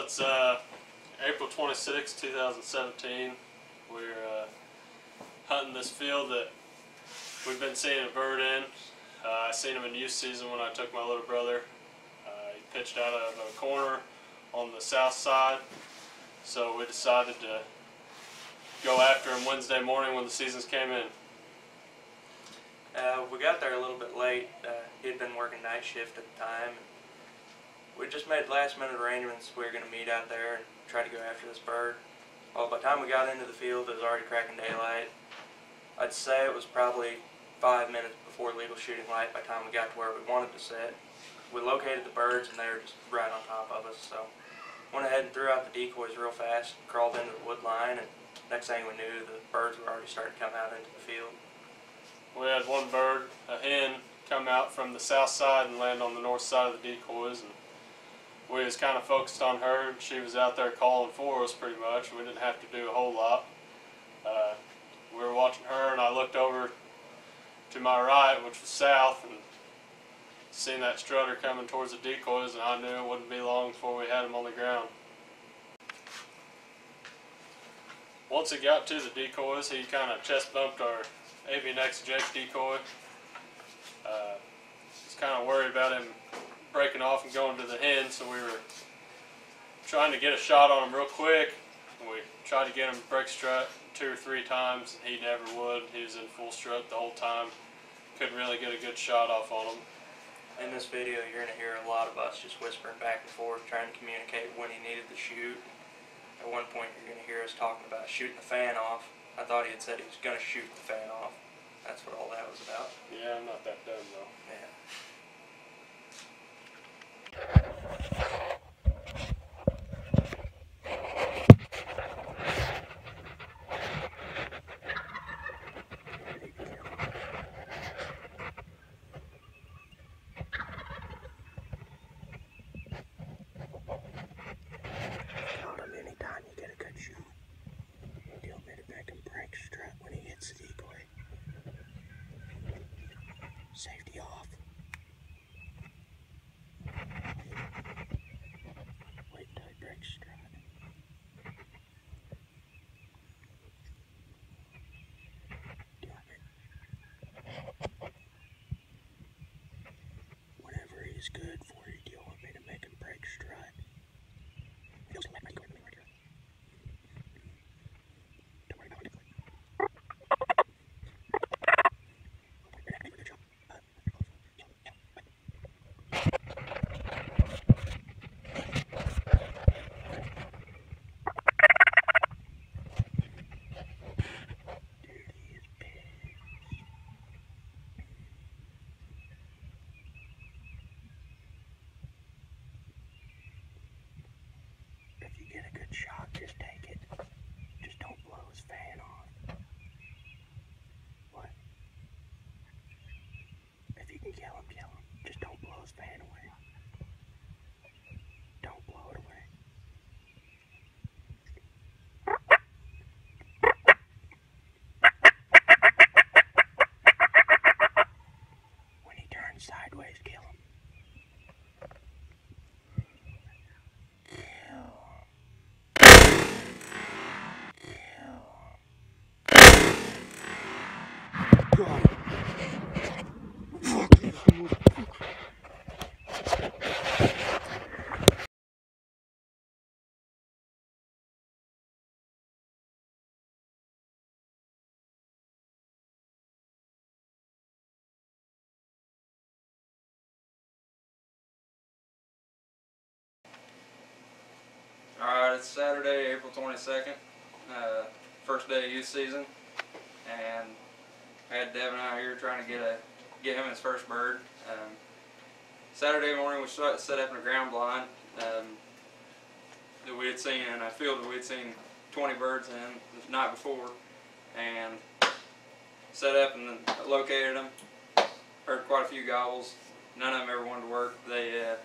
It's April 26, 2017. We're hunting this field that we've been seeing a bird in. I seen him in youth season when I took my little brother. He pitched out of a corner on the south side, so we decided to go after him Wednesday morning when the seasons came in. We got there a little bit late. He had been working night shift at the time. We just made last minute arrangements. We were going to meet out there and try to go after this bird. Well, by the time we got into the field, it was already cracking daylight. I'd say it was probably 5 minutes before legal shooting light by the time we got to where we wanted to sit. We located the birds and they were just right on top of us, so went ahead and threw out the decoys real fast, crawled into the wood line, and next thing we knew, the birds were already starting to come out into the field. We had one bird, a hen, come out from the south side and land on the north side of the decoys, and we was kind of focused on her, and she was out there calling for us pretty much. We didn't have to do a whole lot. We were watching her, and I looked over to my right, which was south, and seen that strutter coming towards the decoys, and I knew it wouldn't be long before we had him on the ground. Once he got to the decoys, he kind of chest bumped our avian Jake decoy. Was kind of worried about him breaking off and going to the hen, so we were trying to get a shot on him real quick. We tried to get him to break strut 2 or 3 times, and he never would. He was in full strut the whole time. Couldn't really get a good shot off on him. In this video, you're going to hear a lot of us just whispering back and forth, trying to communicate when he needed to shoot. At one point, you're going to hear us talking about shooting the fan off. I thought he had said he was going to shoot the fan off. That's what all that was about. Yeah, I'm not that dumb though. Yeah. Count him anytime you get a good shoot. He'll make him break strut when he hits the decoy. Safety off. Wait till he breaks strut. Do it. Whenever he's good for you, do you want me to make him break strut? Don't worry about it. If you get a good shot, just take it. Just don't blow his fan off. What? If you can kill him, kill him. Just don't blow his fan away. Don't blow it away. When he turns sideways, kill him. Got him. Fuck you. It's Saturday, April 22nd, first day of youth season, and I had Devin out here trying to get him his first bird. Saturday morning we set up in a ground blind that we had seen in a field that we had seen 20 birds in the night before, and set up and then located them. Heard quite a few gobbles. None of them ever wanted to work. They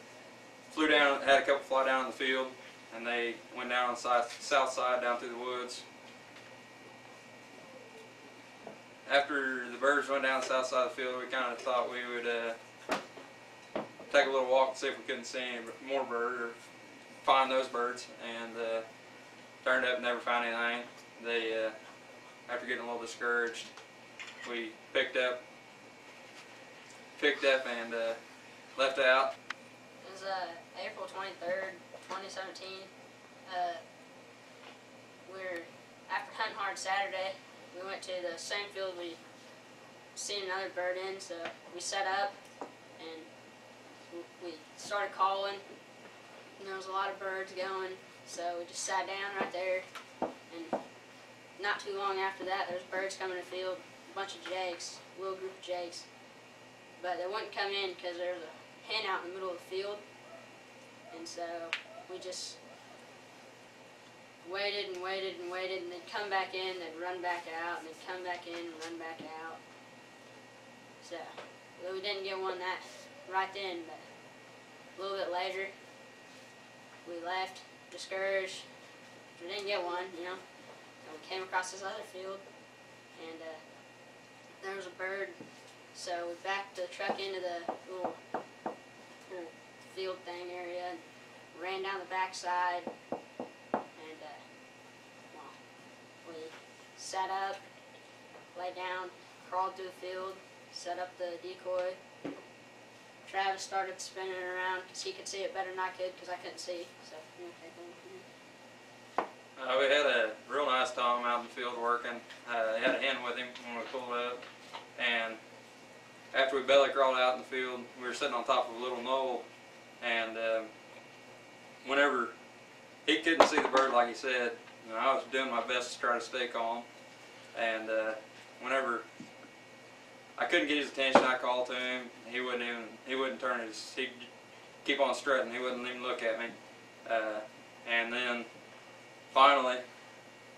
flew down, had a couple fly down in the field, and they went down on the south side down through the woods. After the birds went down the south side of the field, we kind of thought we would take a little walk and see if we couldn't see any more birds or find those birds, and turned up and never found anything. They, after getting a little discouraged, we picked up and left out. It was April 23rd, 2017. After hunting hard Saturday, we went to the same field we seen another bird in, so we set up and we started calling, and there was a lot of birds going, so we just sat down right there, and not too long after that there was birds coming in the field, a bunch of jakes, a little group of jakes, but they wouldn't come in because there was a hen out in the middle of the field, and so we just waited and waited and waited, and they'd come back in, they'd run back out, and they'd come back in and run back out. So we didn't get one that right then, but a little bit later we left discouraged. We didn't get one, you know, and we came across this other field, and there was a bird, so we backed the truck into the little field thing area and ran down the backside, and we sat up, lay down, crawled through the field, set up the decoy. Travis started spinning it around because he could see it better than I could because I couldn't see. So, we had a real nice Tom out in the field working. He had a hen with him when we pulled up, and after we belly crawled out in the field, we were sitting on top of a little knoll, and whenever he couldn't see the bird like he said, you know, I was doing my best to try to stay calm, and whenever I couldn't get his attention, I called to him. He wouldn't turn he'd keep on strutting. He wouldn't even look at me. And then finally,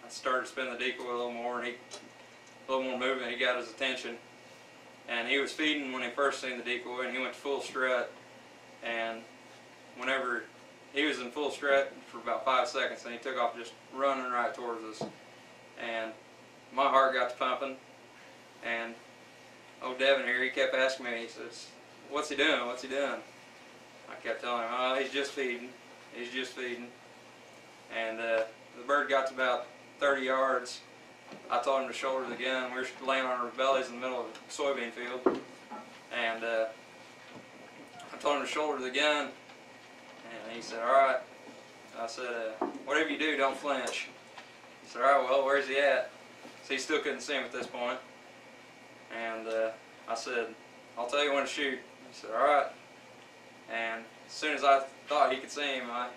I started spinning the decoy a little more, and a little more movement. He got his attention, and he was feeding when he first seen the decoy, and he went full strut. And whenever he was in full strut for about 5 seconds, and he took off just running right towards us, and my heart got to pumping, and old Devin here, he kept asking me, he says, "What's he doing? What's he doing?" I kept telling him, "Oh, he's just feeding. He's just feeding." And the bird got to about 30 yards. I told him to shoulder the gun. We were laying on our bellies in the middle of a soybean field. And I told him to shoulder the gun. And he said, "All right." I said, "Whatever you do, don't flinch." He said, "All right, well, where's he at?" So he still couldn't see him at this point. And I said, "I'll tell you when to shoot." He said, "All right." And as soon as I thought he could see him, I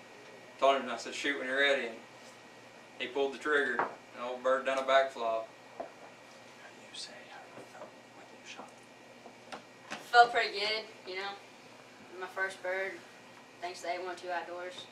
told him, I said, "Shoot when you're ready." And he pulled the trigger, and the old bird done a backflop. How do you say how you felt when you shot? felt pretty good, you know. My first bird, thanks to A12 Outdoors.